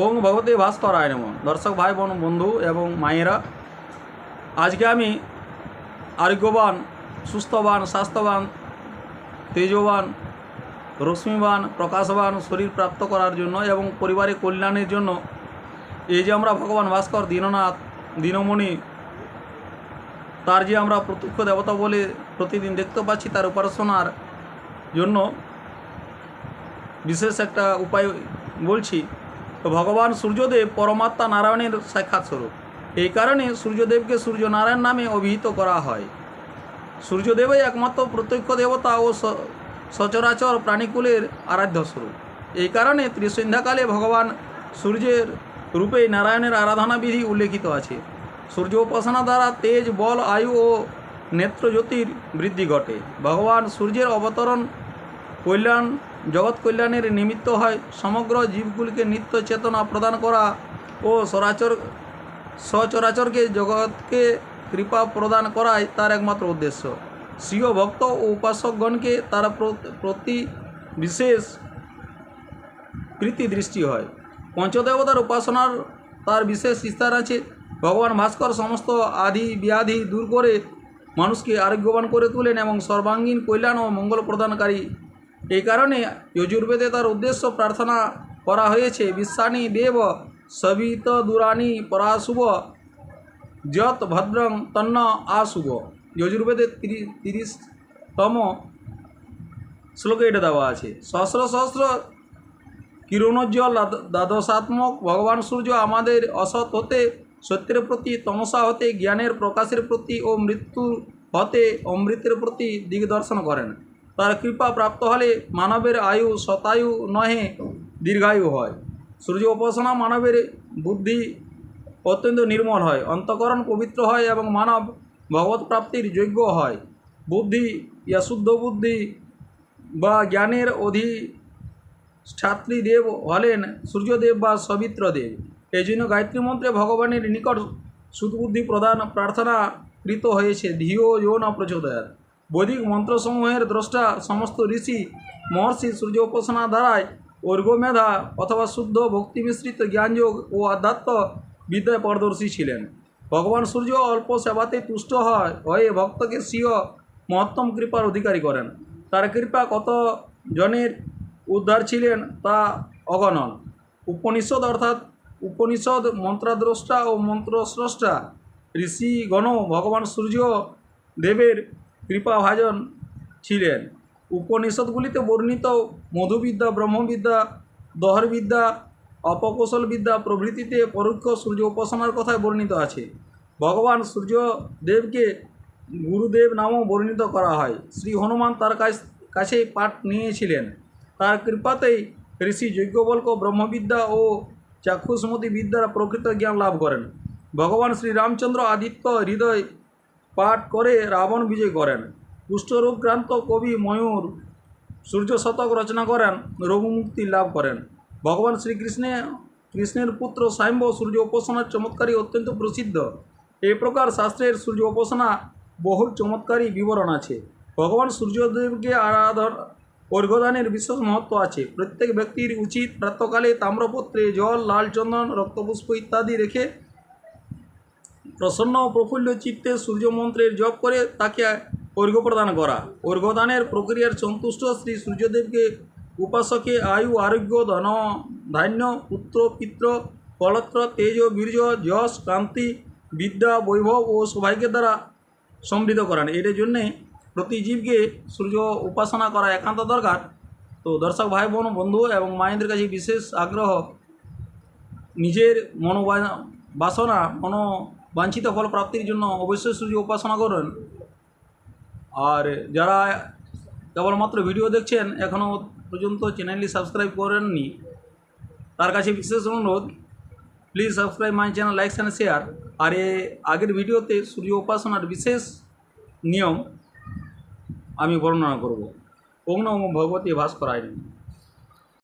ওং ভগবতী ভাস্করায় নমঃ। দর্শক ভাই বোন বন্ধু এবং মায়েরা, আজকে আমি আরোগ্যবান, সুস্থবান, স্বাস্থ্যবান, তেজবান, রশ্মিবান, প্রকাশবান শরীর প্রাপ্ত করার জন্য এবং পরিবারের কল্যাণের জন্য এই যে আমরা ভগবান ভাস্কর, দীননাথ, দীনমণি, তার যে আমরা প্রত্যক্ষ দেবতা বলে প্রতিদিন দেখতে পাচ্ছি, তার উপাসনার জন্য বিশেষ একটা উপায় বলছি। তো ভগবান সূর্যদেব পরমাত্মা নারায়ণের সাক্ষাৎ স্বরূপ। এই কারণে সূর্যদেবকে সূর্যনারায়ণ নামে অভিহিত করা হয়। সূর্যদেবই একমাত্র প্রত্যক্ষ দেবতা ও সচরাচর প্রাণীকুলের আরাধ্য স্বরূপ। এই কারণে ত্রিসন্ধ্যাকালে ভগবান সূর্যের রূপে নারায়ণের আরাধনা বিধি উল্লেখিত আছে। সূর্য উপাসনা দ্বারা তেজ, বল, আয়ু ও নেত্রজ্যোতির বৃদ্ধি ঘটে। ভগবান সূর্যের অবতরণ কল্যাণ, জগৎ কল্যাণের নিমিত্ত হয়। সমগ্র জীবগুলিকে নিত্য চেতনা প্রদান করা ও সচরাচরকে জগৎকে কৃপা প্রদান করাই তার একমাত্র উদ্দেশ্য। স্বীয় ভক্ত ও উপাসকগণকে তার প্রতি বিশেষ প্রীতি দৃষ্টি হয়। পঞ্চদেবতার উপাসনার তার বিশেষ বিস্তার আছে। ভগবান ভাস্কর সমস্ত আদি ব্যাধি দূর করে মানুষকে আরোগ্যবান করে তোলেন এবং সর্বাঙ্গীন কল্যাণ ও মঙ্গল প্রদানকারী। এই কারণে যজুর্বেদে তার উদ্দেশ্য প্রার্থনা করা হয়েছে, বিশ্বানি দেব সবিত দুরানি পরাশুভ যত ভদ্রং তন্ন আশুভ। যজুর্বেদের 30তম শ্লোকে এটা দেওয়া আছে। সহস্র সহস্র কিরণোজ্জ্বল দ্বাদশাত্মক ভগবান সূর্য আমাদের অসৎ হতে সত্যের প্রতি, তমসা হতে জ্ঞানের প্রকাশের প্রতি ও মৃত্যু হতে অমৃতের প্রতি দিগদর্শন করেন। তার কৃপা প্রাপ্ত হলে মানবের আয়ু শতায়ু নহে দীর্ঘায়ু হয়। সূর্য উপাসনা মানবের বুদ্ধি অত্যন্ত নির্মল হয়, অন্তঃকরণ পবিত্র হয় এবং মানব ভগবত প্রাপ্তির যোগ্য হয়। বুদ্ধি ইয়া শুদ্ধ বুদ্ধি বা জ্ঞানের অধিষ্ঠাত্রী দেব হলেন সূর্যদেব বা সবিত্রদেব। এই জন্য গায়ত্রী মন্ত্রে ভগবানের নিকট সুদবুদ্ধি প্রদান প্রার্থনা কৃত হয়েছে, ধিও ইয়ো ন প্রচোদয়াৎ। বৈদিক মন্ত্রসমূহের দ্রষ্টা সমস্ত ঋষি মহর্ষি সূর্য উপাসনা দ্বারায় অর্ঘ্যমেধা অথবা শুদ্ধ ভক্তি মিশ্রিত জ্ঞানযোগ ও আধ্যাত্ম বিদ্যায় পারদর্শী ছিলেন। ভগবান সূর্য অল্প সেবাতে তুষ্ট হয়ে ভক্তকে স্বীয় মহত্তম কৃপার অধিকারী করেন। তার কৃপা কত জনের উদ্ধার ছিলেন তা অগণন। উপনিষদ অর্থাৎ উপনিষদ মন্ত্রাদ্রষ্টা ও মন্ত্রস্রষ্টা ঋষিগণও ভগবান সূর্য দেবের কৃপাভাজন ছিলেন। উপনিষদগুলিতে বর্ণিত মধুবিদ্যা, ব্রহ্মবিদ্যা, দহরবিদ্যা, অপকৌশল বিদ্যা প্রভৃতিতে পরোক্ষ সূর্য উপাসনার কথায় বর্ণিত আছে। ভগবান সূর্যদেবকে গুরুদেব নামও বর্ণিত করা হয়। শ্রী হনুমান তার কাছেই পাঠ নিয়েছিলেন। তার কৃপাতেই ঋষি যজ্ঞবল্ক ব্রহ্মবিদ্যা ও চাক্ষুষমতি বিদ্যার প্রকৃত জ্ঞান লাভ করেন। ভগবান শ্রীরামচন্দ্র আদিত্য হৃদয় পাঠ করে রাবণ বিজয় করেন। কুষ্ঠরোগক্রান্ত কবি ময়ূর সূর্য শতক রচনা করেন, রোগমুক্তি লাভ করেন। ভগবান কৃষ্ণের পুত্র স্বয়ম্ভ সূর্য উপাসনার চমৎকারী অত্যন্ত প্রসিদ্ধ। এই প্রকার শাস্ত্রের সূর্য উপাসনা বহু চমৎকারী বিবরণ আছে। ভগবান সূর্যদেবকে অর্ঘ্যদানের বিশেষ মহত্ব আছে। প্রত্যেক ব্যক্তির উচিত প্রাতকালে তাম্রপত্রে জল, লাল চন্দন, রক্তপুষ্প ইত্যাদি রেখে প্রসন্ন ও প্রফুল্ল চিত্তে সূর্য মন্ত্রের জপ করে তাকে অর্ঘ্য প্রদান করা। অর্ঘ্যদানের প্রক্রিয়ার সন্তুষ্ট শ্রী সূর্যদেবকে উপাসকে আয়ু, আরোগ্য, ধন ধান্য, পুত্র পিত্র কলত্র, তেজ, বীর্য, যশ, কান্তি, বিদ্যা, বৈভব ও সৌভাগ্যের দ্বারা সমৃদ্ধ করেন। এটার জন্যে প্রতি জীবকে সূর্য উপাসনা করা একান্ত দরকার। তো দর্শক ভাই বোন বন্ধু এবং মায়েদের কাছে বিশেষ আগ্রহ, নিজের বাসনা বাঞ্ছিত ফল প্রাপ্তির জন্য অবশ্যই সূর্য উপাসনা করুন। আর যারা কেবলমাত্র ভিডিও দেখছেন, এখনও পর্যন্ত চ্যানেলটি সাবস্ক্রাইব করেননি, তার কাছে বিশেষ অনুরোধ, please subscribe my channel, like and share. আর আগের ভিডিওতে সূর্য উপাসনার বিশেষ নিয়ম আমি বর্ণনা করব। ওং নমো ভগবতী ভাস্করায় নমঃ।